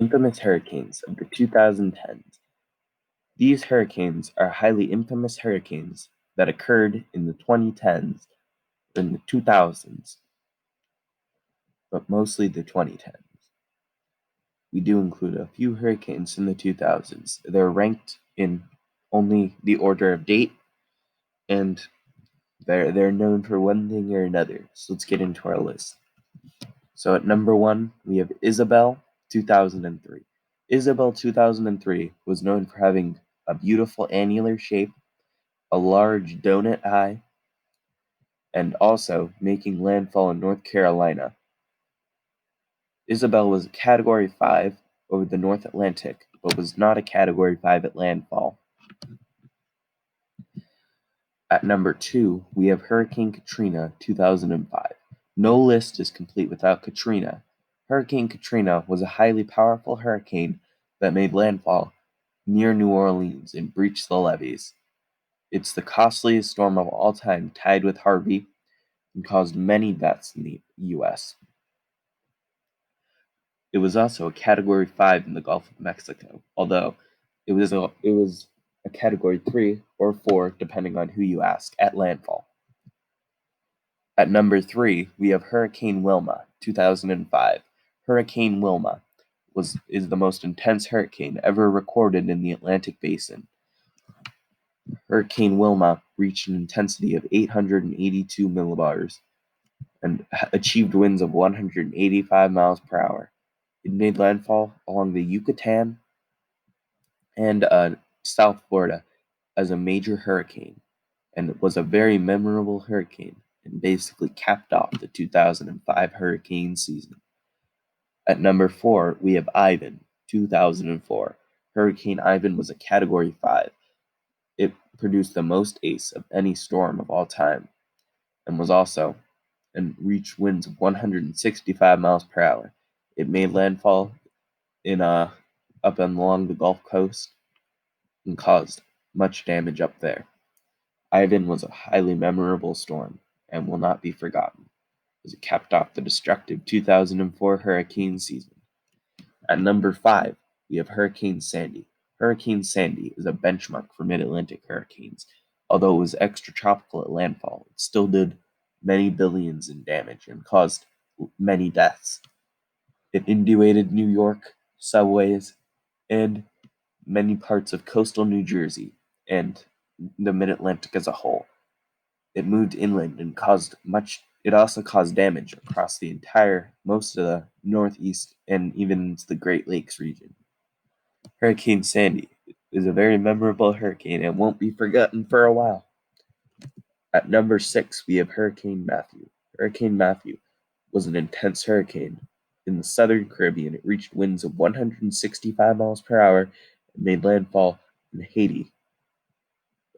Infamous hurricanes of the 2010s. These hurricanes are highly infamous hurricanes that occurred in the 2010s, in the 2000s, but mostly the 2010s. We do include a few hurricanes in the 2000s. They're ranked in only the order of date, and they're known for one thing or another. So let's get into our list. So at number 1, we have Isabel, 2003. Isabel 2003 was known for having a beautiful annular shape, a large donut eye, and also making landfall in North Carolina. Isabel was a Category 5 over the North Atlantic, but was not a Category 5 at landfall. At number 2, we have Hurricane Katrina, 2005. No list is complete without Katrina. Hurricane Katrina was a highly powerful hurricane that made landfall near New Orleans and breached the levees. It's the costliest storm of all time, tied with Harvey, and caused many deaths in the U.S. It was also a Category 5 in the Gulf of Mexico, although it was a Category 3 or 4, depending on who you ask, at landfall. At number 3, we have Hurricane Wilma, 2005. Hurricane Wilma is the most intense hurricane ever recorded in the Atlantic Basin. Hurricane Wilma reached an intensity of 882 millibars and achieved winds of 185 miles per hour. It made landfall along the Yucatan and South Florida as a major hurricane, and it was a very memorable hurricane and basically capped off the 2005 hurricane season. At number 4, we have Ivan, 2004. Hurricane Ivan was a Category 5. It produced the most ace of any storm of all time and reached winds of 165 miles per hour. It made landfall up and along the Gulf Coast and caused much damage up there. Ivan was a highly memorable storm and will not be forgotten, as it capped off the destructive 2004 hurricane season. At number 5, we have Hurricane Sandy. Hurricane Sandy is a benchmark for mid-Atlantic hurricanes. Although it was extratropical at landfall, it still did many billions in damage and caused many deaths. It inundated New York subways and many parts of coastal New Jersey and the mid-Atlantic as a whole. It moved inland and it also caused damage across most of the Northeast and even into the Great Lakes region. Hurricane Sandy is a very memorable hurricane and won't be forgotten for a while. At number 6, we have Hurricane Matthew. Hurricane Matthew was an intense hurricane in the southern Caribbean. It reached winds of 165 miles per hour and made landfall in Haiti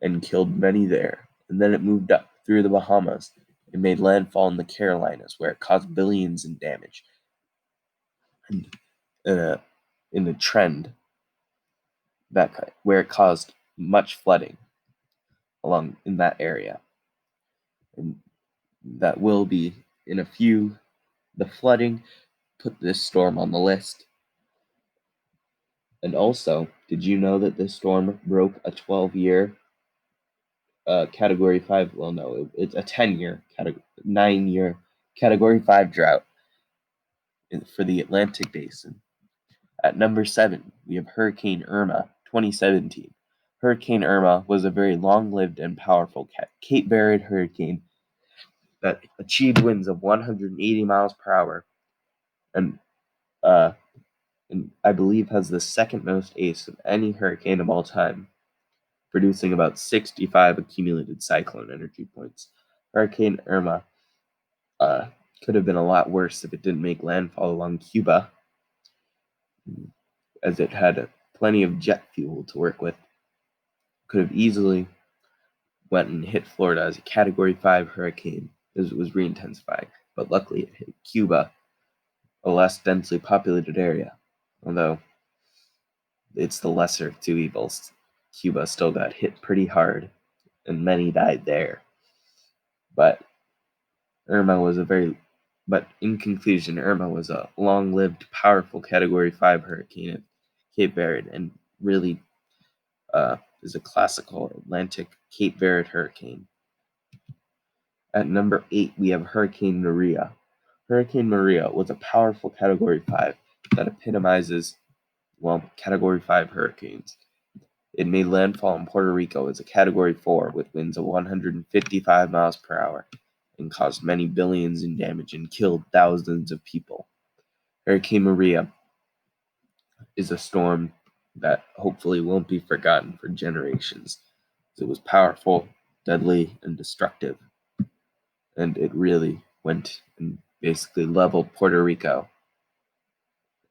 and killed many there. And then it moved up through the Bahamas and made landfall in the Carolinas, where it caused billions in damage. And in a trend where it caused much flooding along in that area. And that will be in a few. The flooding put this storm on the list. And also, did you know that this storm broke a 12-year Category 5? Well, no, it's a 10-year, 9-year Category 5 drought for the Atlantic Basin. At number 7, we have Hurricane Irma, 2017. Hurricane Irma was a very long-lived and powerful Cape Verde hurricane that achieved winds of 180 miles per hour and I believe has the second most ace of any hurricane of all time, producing about 65 accumulated cyclone energy points. Hurricane Irma could have been a lot worse if it didn't make landfall along Cuba, as it had plenty of jet fuel to work with. Could have easily went and hit Florida as a Category 5 hurricane as it was re-intensifying, but luckily it hit Cuba, a less densely populated area. Although it's the lesser of two evils, Cuba still got hit pretty hard, and many died there. But Irma was a very But in conclusion, Irma was a long-lived, powerful Category 5 hurricane at Cape Verde, and really is a classical Atlantic Cape Verde hurricane. At number 8, we have Hurricane Maria. Hurricane Maria was a powerful Category 5 that epitomizes, Category 5 hurricanes. It made landfall in Puerto Rico as a Category 4 with winds of 155 miles per hour and caused many billions in damage and killed thousands of people. Hurricane Maria is a storm that hopefully won't be forgotten for generations. It was powerful, deadly, and destructive, and it really went and basically leveled Puerto Rico.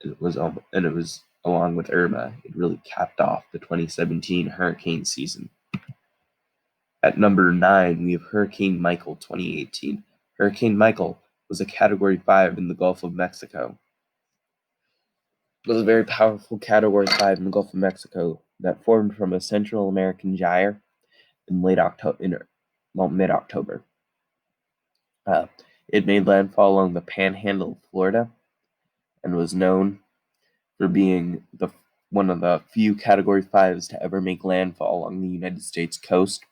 It was along with Irma, it really capped off the 2017 hurricane season. At number 9, we have Hurricane Michael 2018. Hurricane Michael was a Category 5 in the Gulf of Mexico. It was a very powerful Category 5 in the Gulf of Mexico that formed from a Central American gyre in mid-October. It made landfall along the panhandle of Florida and was known for being one of the few Category 5s to ever make landfall along the United States coast.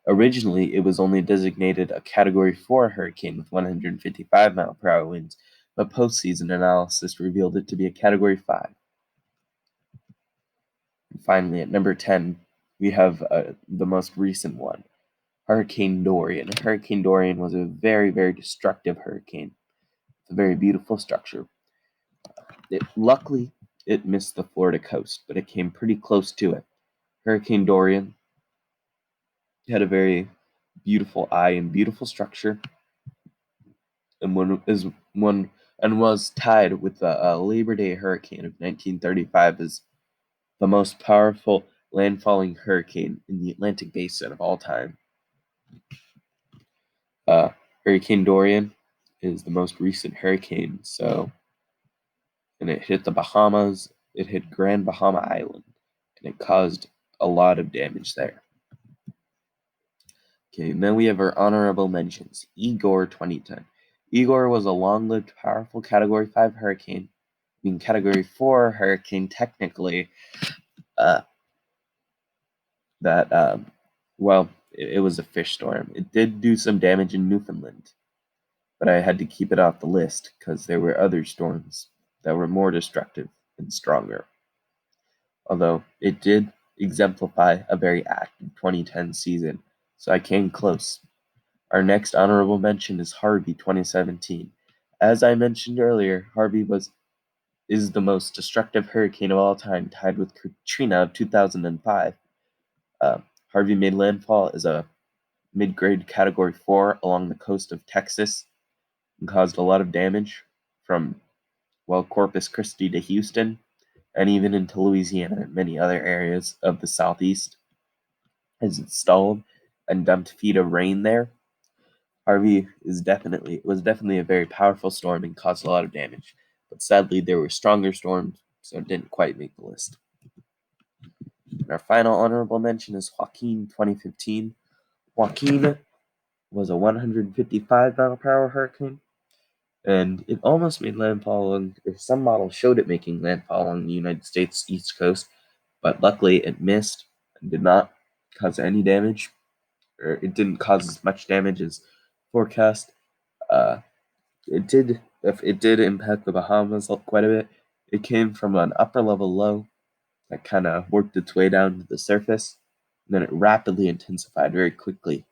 Originally, it was only designated a Category 4 hurricane with 155 mile per hour winds, but postseason analysis revealed it to be a Category 5. And finally, at number 10, we have the most recent one, Hurricane Dorian. Hurricane Dorian was a very, very destructive hurricane. It's a very beautiful structure. Luckily, it missed the Florida coast, but it came pretty close to it. Hurricane Dorian had a very beautiful eye and beautiful structure, and was tied with the Labor Day hurricane of 1935 as the most powerful landfalling hurricane in the Atlantic Basin of all time. Hurricane Dorian is the most recent hurricane, and it hit the Bahamas. It hit Grand Bahama Island, and it caused a lot of damage there. Okay, and then we have our honorable mentions. Igor 2010. Igor was a long-lived, powerful Category 5 hurricane, being Category 4 hurricane technically. It was a fish storm. It did do some damage in Newfoundland, but I had to keep it off the list because there were other storms that were more destructive and stronger. Although it did exemplify a very active 2010 season, so I came close. Our next honorable mention is Harvey 2017. As I mentioned earlier, Harvey is the most destructive hurricane of all time, tied with Katrina of 2005. Harvey made landfall as a mid-grade Category 4 along the coast of Texas and caused a lot of damage from, Corpus Christi to Houston, and even into Louisiana and many other areas of the southeast, as it stalled and dumped feet of rain there. Harvey was definitely a very powerful storm and caused a lot of damage, but sadly there were stronger storms, so it didn't quite make the list. And our final honorable mention is Joaquin 2015. Joaquin was a 155 mile per hour hurricane, and it almost made landfall some models showed it making landfall on the United States East Coast, but luckily it missed and did not cause any damage, or it didn't cause as much damage as forecast. It did impact the Bahamas quite a bit. It came from an upper level low that kind of worked its way down to the surface, and then it rapidly intensified very quickly.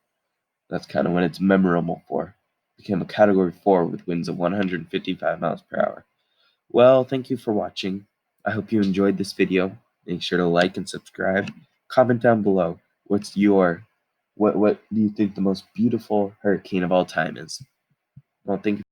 That's kind of what it's memorable for. It became a Category 4 with winds of 155 miles per hour. Well, thank you for watching. I hope you enjoyed this video. Make sure to like and subscribe. Comment down below. What do you think the most beautiful hurricane of all time is? Well, thank you.